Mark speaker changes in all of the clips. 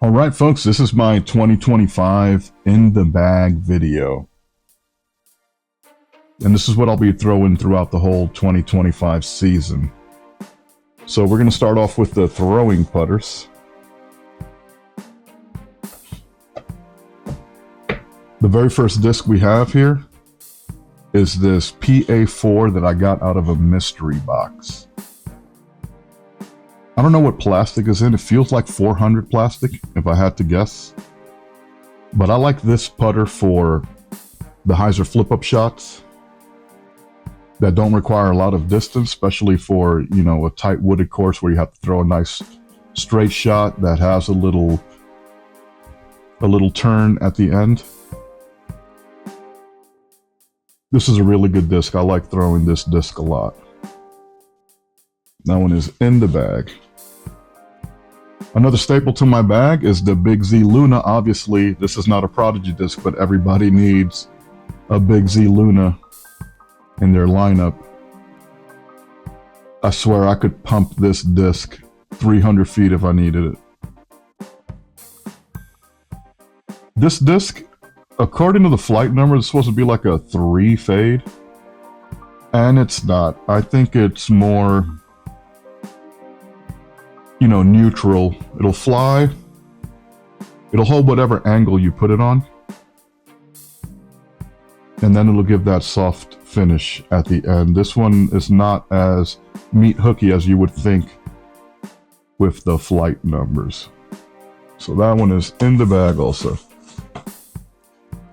Speaker 1: All right, folks, this is my 2025 in the bag video. And this is what I'll be throwing throughout the whole 2025 season. So we're going to start off with the throwing putters. The very first disc we have here is this PA4 that I got out of a mystery box. I don't know what plastic is in. It feels like 400 plastic, if I had to guess. But I like this putter for the hyzer flip-up shots that don't require a lot of distance, especially for, you know, a tight wooded course where you have to throw a nice straight shot that has a little turn at the end. This is a really good disc. I like throwing this disc a lot. That one is in the bag. Another staple to my bag is the Big Z Luna. Obviously, this is not a Prodigy disc, but everybody needs a Big Z Luna in their lineup. I swear I could pump this disc 300 feet if I needed it. This disc, according to the flight number, is supposed to be like a 3 fade. And it's not. I think it's more, you know, neutral. It'll fly. It'll hold whatever angle you put it on. And then it'll give that soft finish at the end. This one is not as meat hooky as you would think with the flight numbers. So that one is in the bag also.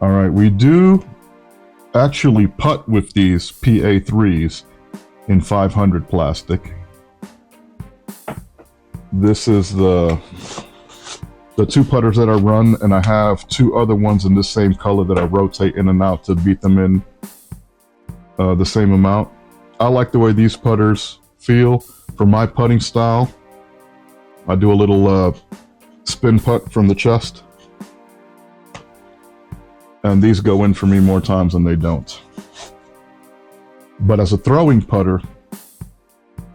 Speaker 1: All right, we do actually putt with these PA3s in 500 plastic. This is the two putters that I run, and I have two other ones in the same color that I rotate in and out to beat them in the same amount. I like the way these putters feel for my putting style. I do a little spin putt from the chest, and these go in for me more times than they don't. But as a throwing putter,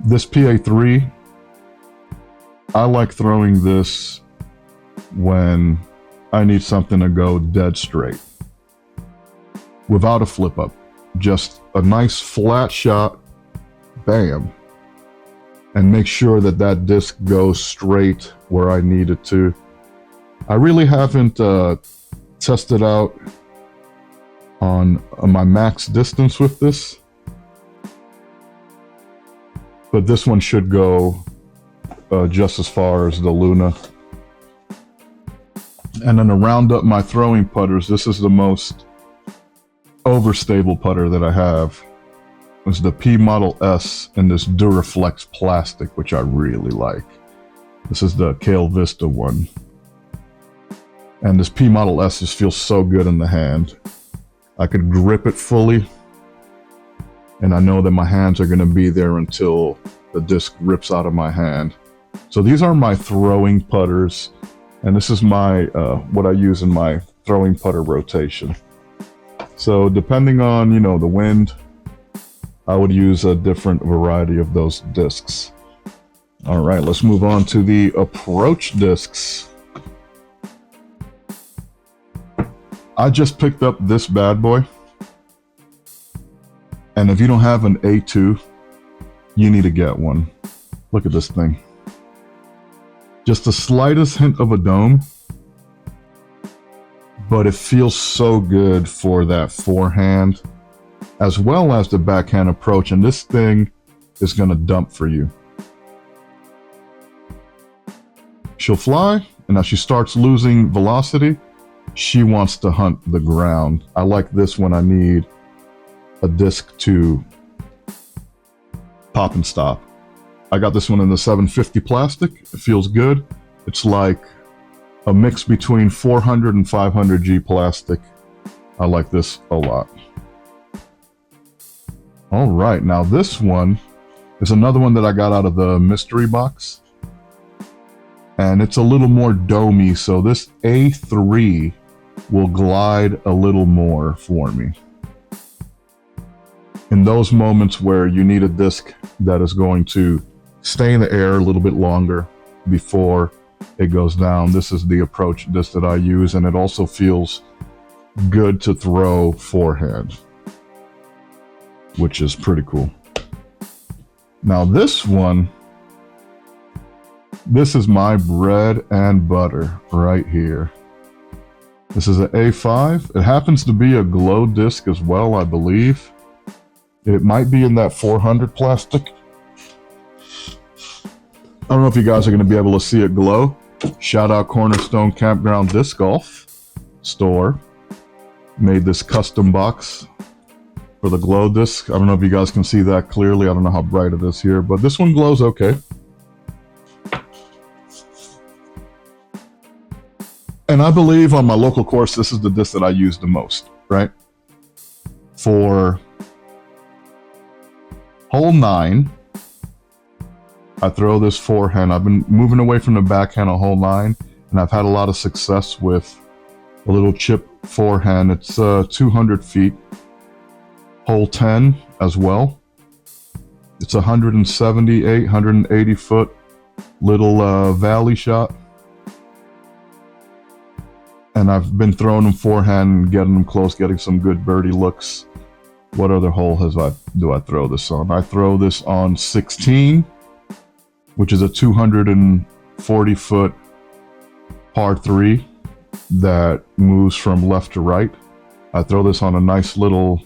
Speaker 1: this PA3, I like throwing this when I need something to go dead straight without a flip up. Just a nice flat shot, bam, and make sure that that disc goes straight where I need it to. I really haven't tested out on my max distance with this, but this one should go just as far as the Luna. And then to round up my throwing putters, this is the most overstable putter that I have. It's the P Model S in this Duraflex plastic, which I really like. This is the Kale Vista one. And this P Model S just feels so good in the hand. I could grip it fully, and I know that my hands are going to be there until the disc rips out of my hand. So these are my throwing putters, and this is my what I use in my throwing putter rotation. So depending on, you know, the wind, I would use a different variety of those discs. All right, let's move on to the approach discs. I just picked up this bad boy, and if you don't have an A2, you need to get one. Look at this thing. Just the slightest hint of a dome, but it feels so good for that forehand as well as the backhand approach, and this thing is going to dump for you. She'll fly, and as she starts losing velocity, she wants to hunt the ground. I like this when I need a disc to pop and stop. I got this one in the 750 plastic. It feels good. It's like a mix between 400 and 500 G plastic. I like this a lot. All right, now this one is another one that I got out of the mystery box. And it's a little more domey, so this A3 will glide a little more for me. In those moments where you need a disc that is going to stay in the air a little bit longer before it goes down. This is the approach disc that I use, and it also feels good to throw forehand, which is pretty cool. Now this one, this is my bread and butter right here. This is an A5. It happens to be a glow disc as well, I believe. It might be in that 400 plastic. I don't know if you guys are going to be able to see it glow. Shout out Cornerstone Campground Disc Golf store. Made this custom box for the glow disc. I don't know if you guys can see that clearly. I don't know how bright it is here, but this one glows okay. And I believe on my local course, this is the disc that I use the most, right? For hole 9, I throw this forehand. I've been moving away from the backhand on hole 9, and I've had a lot of success with a little chip forehand. It's 200 feet. Hole 10 as well. It's 178, 180 foot little valley shot. And I've been throwing them forehand and getting them close, getting some good birdie looks. What other hole do I throw this on? I throw this on 16, which is a 240 foot par 3 that moves from left to right. I throw this on a nice little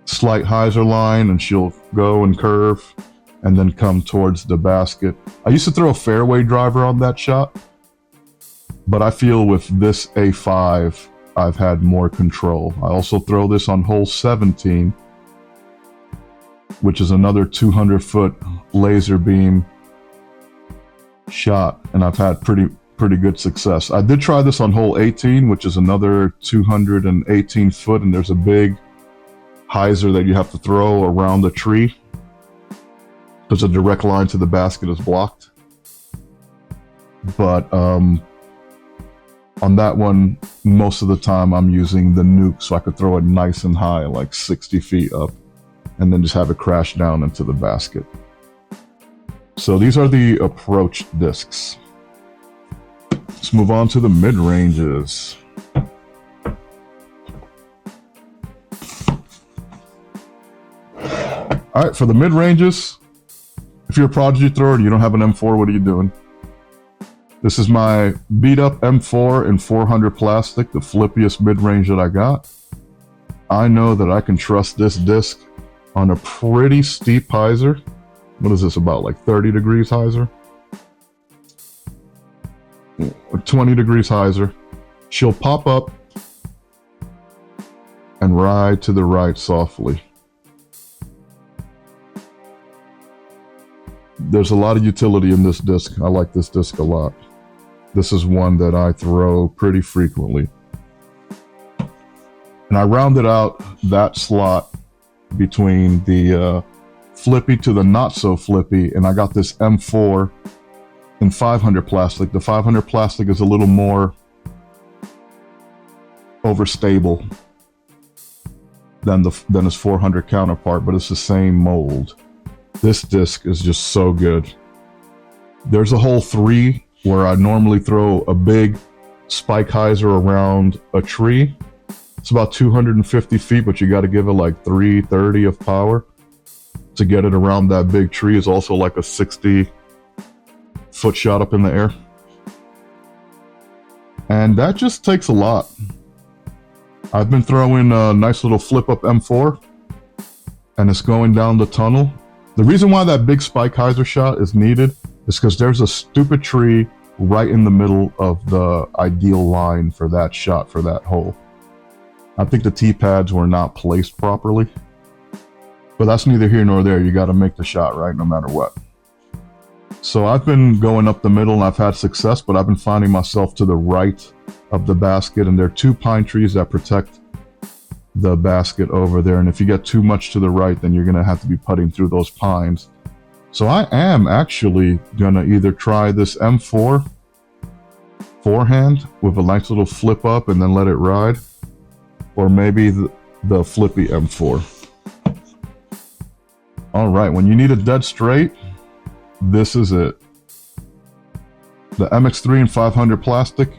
Speaker 1: slight hyzer line, and she'll go and curve and then come towards the basket. I used to throw a fairway driver on that shot, but I feel with this A5, I've had more control. I also throw this on hole 17, which is another 200 foot laser beam shot, and I've had pretty good success. I did try this on hole 18, which is another 218 foot, and there's a big hyzer that you have to throw around the tree because a direct line to the basket is blocked. But on that one, most of the time I'm using the nuke, so I could throw it nice and high, like 60 feet up, and then just have it crash down into the basket. So these are the approach discs. Let's move on to the mid-ranges. All right, for the mid-ranges, if you're a prodigy thrower and you don't have an M4, what are you doing? This is my beat-up M4 in 400 plastic, the flippiest mid-range that I got. I know that I can trust this disc on a pretty steep hyzer. What is this, about like 30 degrees hyzer? 20 degrees hyzer. She'll pop up and ride to the right softly. There's a lot of utility in this disc. I like this disc a lot. This is one that I throw pretty frequently. And I rounded out that slot between the flippy to the not so flippy, and I got this M4 in 500 plastic. The 500 plastic is a little more overstable than its 400 counterpart, but it's the same mold. This disc is just so good. There's a hole 3 where I normally throw a big spike hyzer around a tree. It's about 250 feet, but you got to give it like 330 of power to get it around that big tree. Is also like a 60 foot shot up in the air. And that just takes a lot. I've been throwing a nice little flip up M4, and it's going down the tunnel. The reason why that big spike hyzer shot is needed is because there's a stupid tree right in the middle of the ideal line for that shot, for that hole. I think the T-pads were not placed properly, but that's neither here nor there. You got to make the shot right no matter what. So I've been going up the middle and I've had success, but I've been finding myself to the right of the basket, and there are 2 pine trees that protect the basket over there, and if you get too much to the right, then you're going to have to be putting through those pines. So I am actually going to either try this M4 forehand with a nice little flip up and then let it ride, or maybe the flippy M4. All right, when you need a dead straight, this is it. The MX3 and 500 plastic.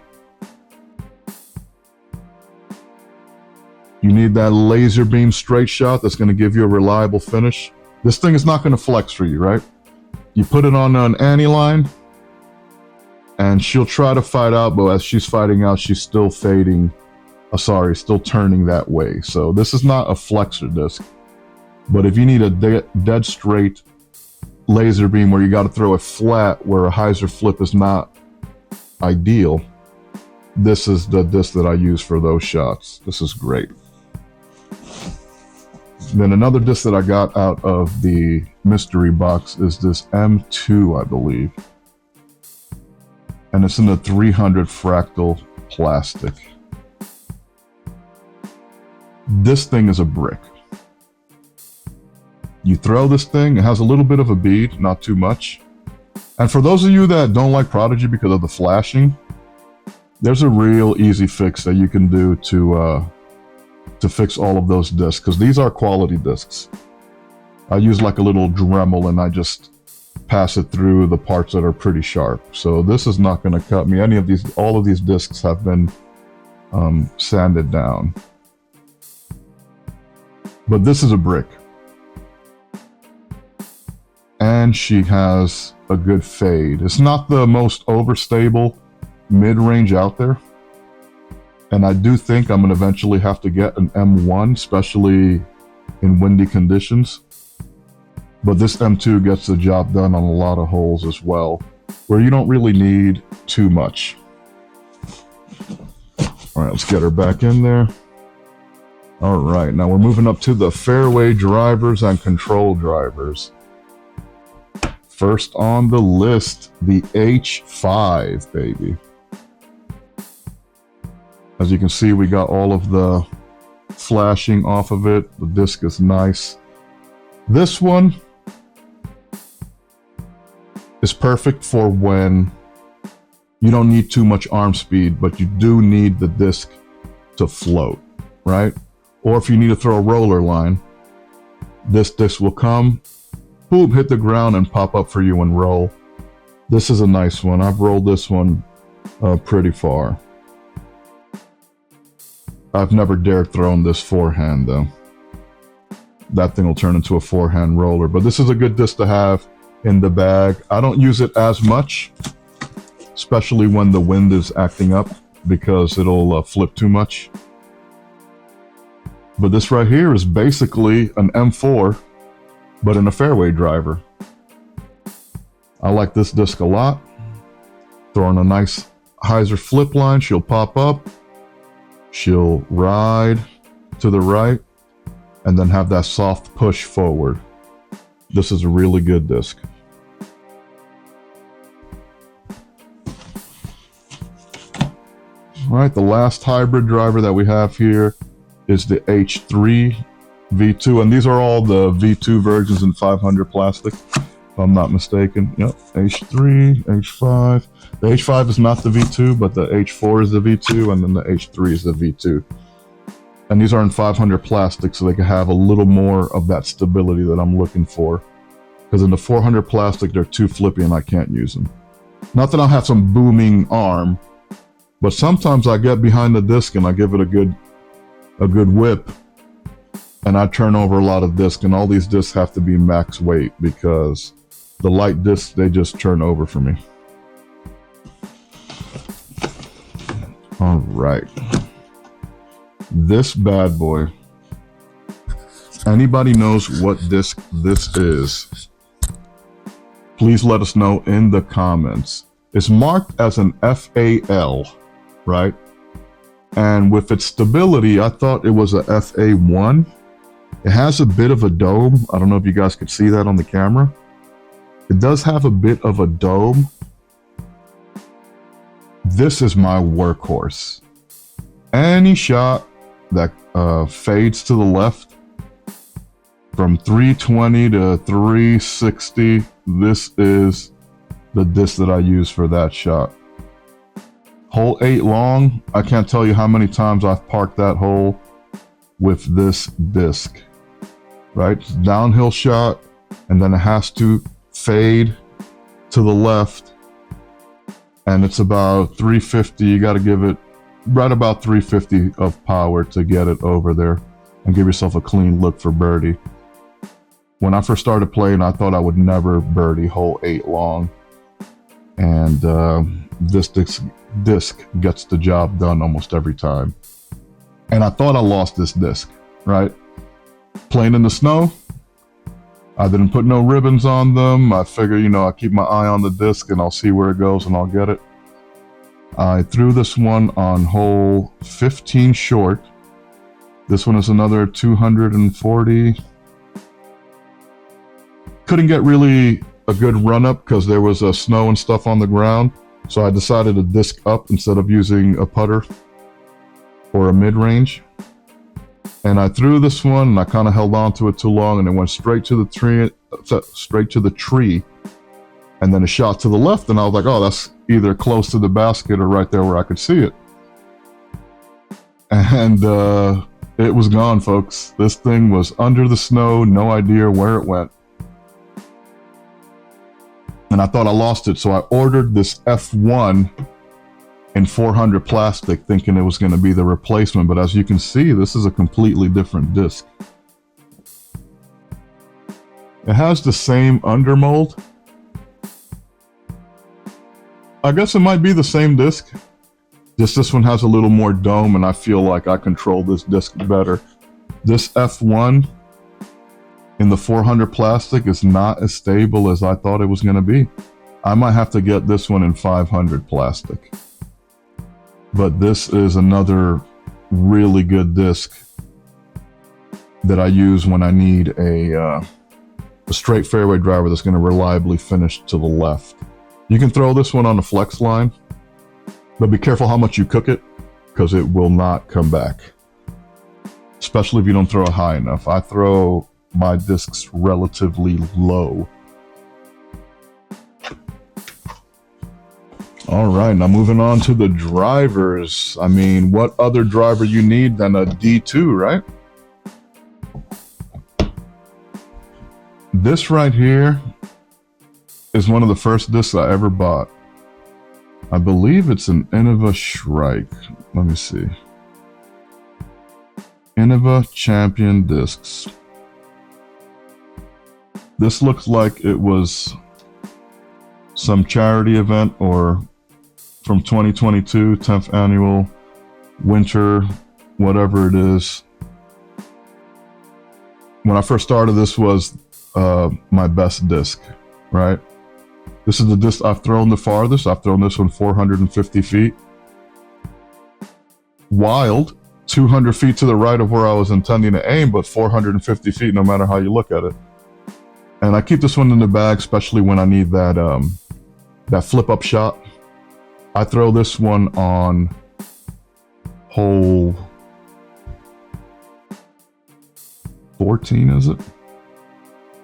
Speaker 1: You need that laser beam straight shot that's going to give you a reliable finish. This thing is not going to flex for you, right? You put it on an Annie line, and she'll try to fight out, but as she's fighting out, she's still fading. Still turning that way. So this is not a flexor disc. But if you need a dead straight laser beam where you got to throw it flat, where a hyzer flip is not ideal, this is the disc that I use for those shots. This is great. Then another disc that I got out of the mystery box is this M2, I believe. And it's in the 300 fractal plastic. This thing is a brick. You throw this thing, it has a little bit of a bead, not too much. And for those of you that don't like Prodigy because of the flashing, there's a real easy fix that you can do to fix all of those discs, because these are quality discs. I use like a little Dremel and I just pass it through the parts that are pretty sharp. So this is not going to cut me. All of these discs have been sanded down. But this is a brick. And she has a good fade. It's not the most overstable mid-range out there. And I do think I'm going to eventually have to get an M1, especially in windy conditions. But this M2 gets the job done on a lot of holes as well, where you don't really need too much. All right, let's get her back in there. All right, now we're moving up to the fairway drivers and control drivers. First on the list, the H5, baby. As you can see, we got all of the flashing off of it. The disc is nice. This one is perfect for when you don't need too much arm speed, but you do need the disc to float, right? Or if you need to throw a roller line, this disc will come, boom, hit the ground and pop up for you and roll. This is a nice one. I've rolled this one pretty far. I've never dared thrown this forehand though. That thing will turn into a forehand roller, but this is a good disc to have in the bag. I don't use it as much, especially when the wind is acting up, because it'll flip too much. But this right here is basically an M4, but in a fairway driver. I like this disc a lot. Throwing a nice hyzer flip line, she'll pop up, she'll ride to the right, and then have that soft push forward. This is a really good disc. All right, the last hybrid driver that we have here is the H3 V2, and these are all the V2 versions in 500 plastic, if I'm not mistaken. Yep, H3, H5. The H5 is not the V2, but the H4 is the V2, and then the H3 is the V2. And these are in 500 plastic, so they can have a little more of that stability that I'm looking for. Because in the 400 plastic, they're too flippy and I can't use them. Not that I'll have some booming arm, but sometimes I get behind the disc and I give it a good whip, and I turn over a lot of disc, and all these discs have to be max weight because the light discs, they just turn over for me. All right. This bad boy. Anybody knows what disc this is? Please let us know in the comments. It's marked as an FAL, right? And with its stability, I thought it was a FA1. It has a bit of a dome. I don't know if you guys could see that on the camera. It does have a bit of a dome. This is my workhorse. Any shot that fades to the left from 320 to 360, this is the disc that I use for that shot. Hole 8 long, I can't tell you how many times I've parked that hole with this disc. Right? Downhill shot, and then it has to fade to the left, and it's about 350. You got to give it right about 350 of power to get it over there and give yourself a clean look for birdie. When I first started playing, I thought I would never birdie hole 8 long, and this disc gets the job done almost every time. And I thought I lost this disc, right? Playing in the snow, I didn't put no ribbons on them. I figure, you know, I'll keep my eye on the disc and I'll see where it goes and I'll get it. I threw this one on hole 15 short. This one is another 240. Couldn't get really a good run up because there was snow and stuff on the ground. So I decided to disc up instead of using a putter or a mid-range. And I threw this one and I kind of held on to it too long and it went straight to the tree, and then a shot to the left, and I was like, oh, that's either close to the basket or right there where I could see it. And it was gone, folks. This thing was under the snow, no idea where it went. And I thought I lost it, so I ordered this F1 in 400 plastic, thinking it was going to be the replacement, but as you can see, this is a completely different disc. It has the same undermold. I guess it might be the same disc, just this one has a little more dome, and I feel like I control this disc better. This F1 in the 400 plastic is not as stable as I thought it was going to be. I might have to get this one in 500 plastic. But this is another really good disc that I use when I need a straight fairway driver that's going to reliably finish to the left. You can throw this one on the flex line, but be careful how much you cook it, because it will not come back. Especially if you don't throw it high enough. I throw my discs relatively low. All right, now moving on to the drivers. I mean, what other driver you need than a D2, right? This right here is one of the first discs I ever bought. I believe it's an Innova Shrike. Let me see. Innova Champion discs. This looks like it was some charity event or from 2022, 10th annual winter, whatever it is. When I first started, this was my best disc, right? This is the disc I've thrown the farthest. I've thrown this one 450 feet. Wild, 200 feet to the right of where I was intending to aim, but 450 feet no matter how you look at it. And I keep this one in the bag, especially when I need that that flip-up shot. I throw this one on hole 14, is it?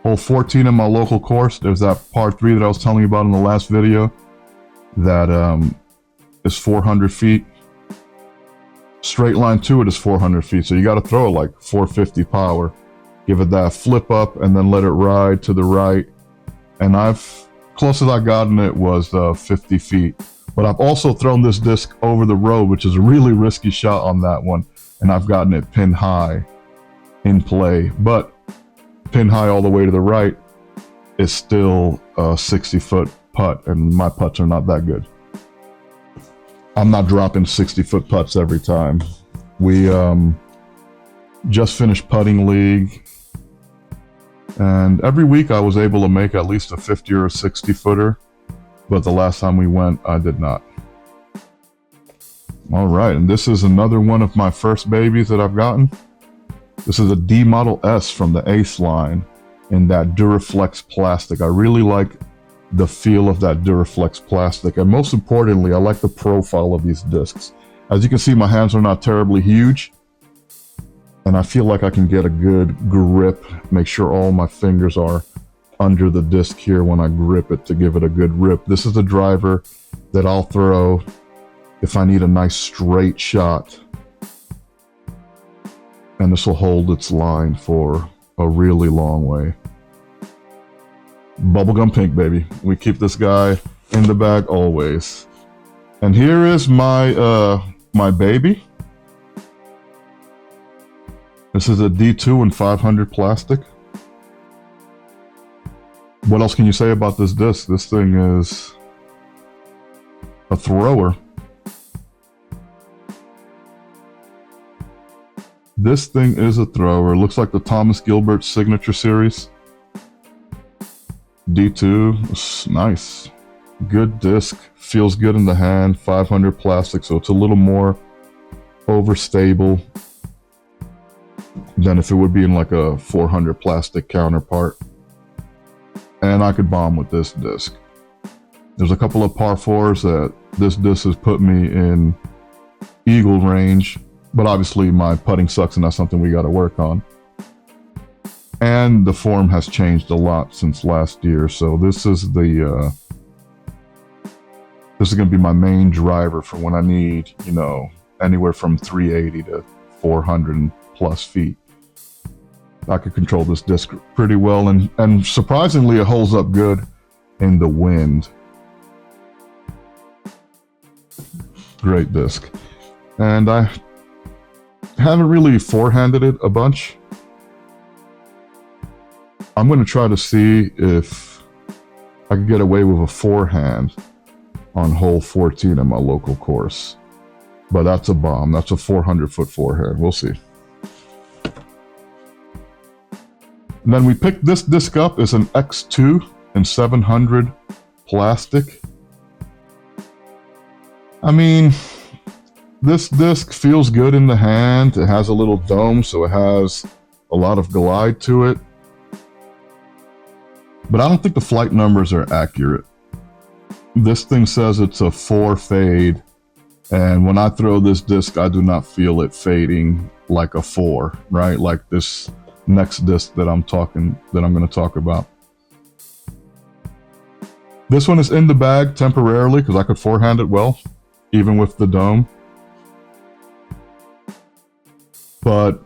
Speaker 1: Hole 14 in my local course. There's that par 3 that I was telling you about in the last video that is 400 feet. Straight line to it is 400 feet, so you got to throw it like 450 power. Give it that flip up and then let it ride to the right. And closest I gotten it was 50 feet. But I've also thrown this disc over the road, which is a really risky shot on that one. And I've gotten it pin high in play. But pin high all the way to the right is still a 60-foot putt, and my putts are not that good. I'm not dropping 60-foot putts every time. We just finished putting league, and every week I was able to make at least a 50 or a 60 footer, but the last time we went, I did not. All right, and this is another one of my first babies that I've gotten. This is a D Model S from the Ace line in that Duraflex plastic. I really like the feel of that Duraflex plastic, and most importantly, I like the profile of these discs. As you can see, my hands are not terribly huge, and I feel like I can get a good grip, make sure all my fingers are under the disc here when I grip it to give it a good rip. This is the driver that I'll throw if I need a nice straight shot, and this will hold its line for a really long way. Bubblegum pink, baby. We keep this guy in the bag always. And here is my baby. This is a D2 and 500 plastic. What else can you say about this disc? This thing is a thrower. This thing is a thrower. Looks like the Thomas Gilbert Signature Series. D2, it's nice. Good disc, feels good in the hand, 500 plastic, so it's a little more overstable than if it would be in like a 400 plastic counterpart. And I could bomb with this disc. There's a couple of par fours that this disc has put me in eagle range, but obviously my putting sucks and that's something we got to work on. And the form has changed a lot since last year, so this is the this is going to be my main driver for when I need, you know, anywhere from 380 to 400 plus feet. I could control this disc pretty well, and surprisingly it holds up good in the wind. Great disc. And I haven't really forehanded it a bunch. I'm going to try to see if I can get away with a forehand on hole 14 at my local course. But that's a bomb. That's a 400-foot forehand. We'll see. And then we picked this disc up. It's an X2 and 700 plastic. I mean, this disc feels good in the hand. It has a little dome, so it has a lot of glide to it. But I don't think the flight numbers are accurate. This thing says it's a 4 fade, and when I throw this disc, I do not feel it fading like a 4, right? Like this next disc that I'm going to talk about. This one is in the bag temporarily because I could forehand it well, even with the dome. But,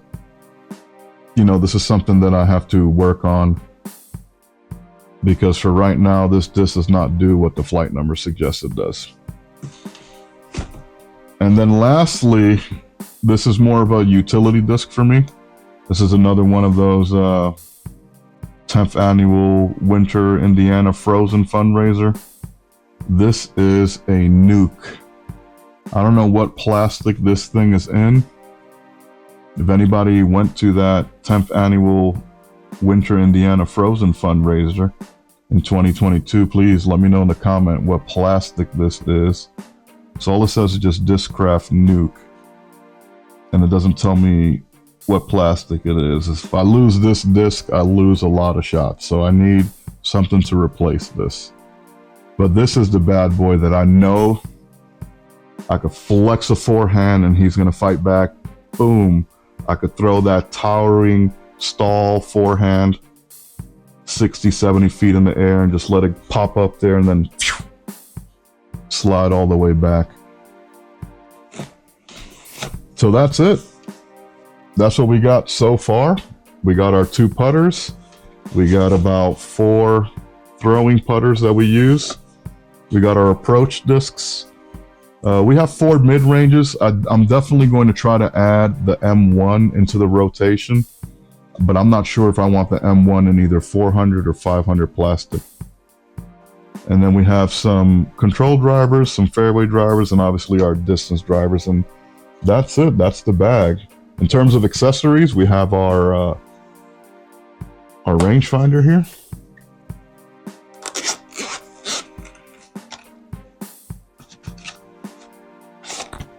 Speaker 1: you know, this is something that I have to work on, because for right now, this disc does not do what the flight number suggests it does. And then lastly, this is more of a utility disc for me. This is another one of those 10th annual Winter Indiana Frozen fundraiser. This is a nuke. I don't know what plastic this thing is in. If anybody went to that 10th annual Winter Indiana Frozen fundraiser in 2022, please let me know in the comment what plastic this is. So all it says is just Discraft Nuke, and it doesn't tell me what plastic it is. If I lose this disc, I lose a lot of shots, so I need something to replace this. But this is the bad boy that I know I could flex a forehand and he's gonna fight back. Boom. I could throw that towering stall forehand 60, 70 feet in the air and just let it pop up there and then slide all the way back. So that's it. That's what we got so far. We got our 2 putters. We got about 4 throwing putters that we use. We got our approach discs. We have 4 mid-ranges. I'm definitely going to try to add the M1 into the rotation, but I'm not sure if I want the M1 in either 400 or 500 plastic. And then we have some control drivers, some fairway drivers, and obviously our distance drivers. And that's it. That's the bag. In terms of accessories, we have our rangefinder here.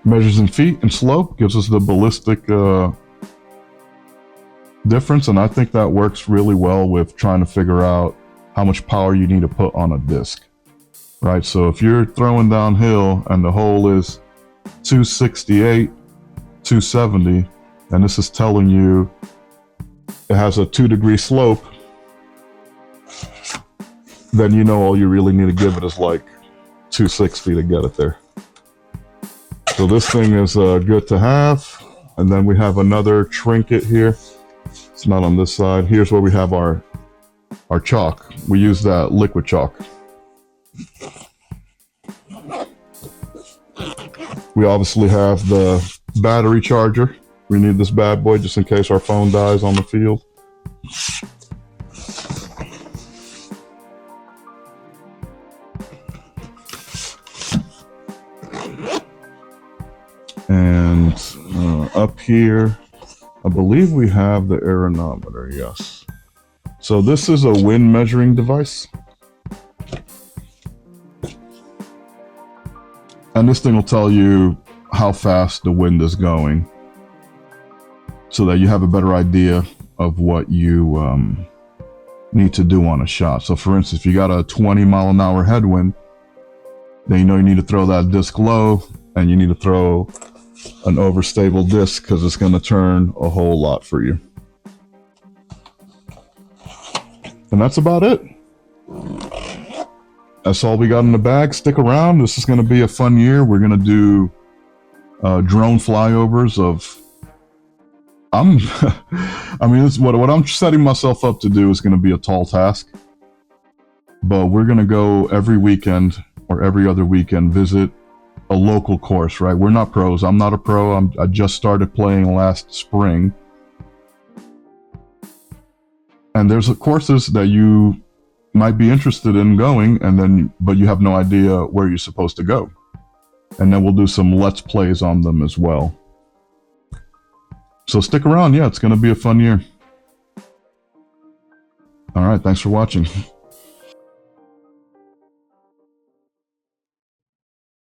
Speaker 1: Measures in feet and slope, gives us the ballistic difference, and I think that works really well with trying to figure out how much power you need to put on a disc, right? So if you're throwing downhill and the hole is 268, 270, and this is telling you it has a 2-degree slope, then you know all you really need to give it is like 260 to get it there. So this thing is good to have. And then we have another trinket here. It's not on this side. Here's where we have our chalk. We use that liquid chalk. We obviously have the battery charger. We need this bad boy just in case our phone dies on the field. And up here, I believe we have the aeronometer, yes. So this is a wind measuring device. And this thing will tell you how fast the wind is going so that you have a better idea of what you need to do on a shot. So for instance, if you got a 20-mile-an-hour headwind, then you know you need to throw that disc low, and you need to throw an overstable disc because it's going to turn a whole lot for you. And that's about it. That's all we got in the bag. Stick around. This is going to be a fun year. We're going to do drone flyovers of... I mean, it's what I'm setting myself up to do is going to be a tall task. But we're going to go every weekend or every other weekend visit a local course, right? We're not pros. I'm not a pro. I just started playing last spring. And there's courses that you might be interested in going, but you have no idea where you're supposed to go. And then we'll do some Let's Plays on them as well. So stick around. Yeah, it's going to be a fun year. All right, thanks for watching.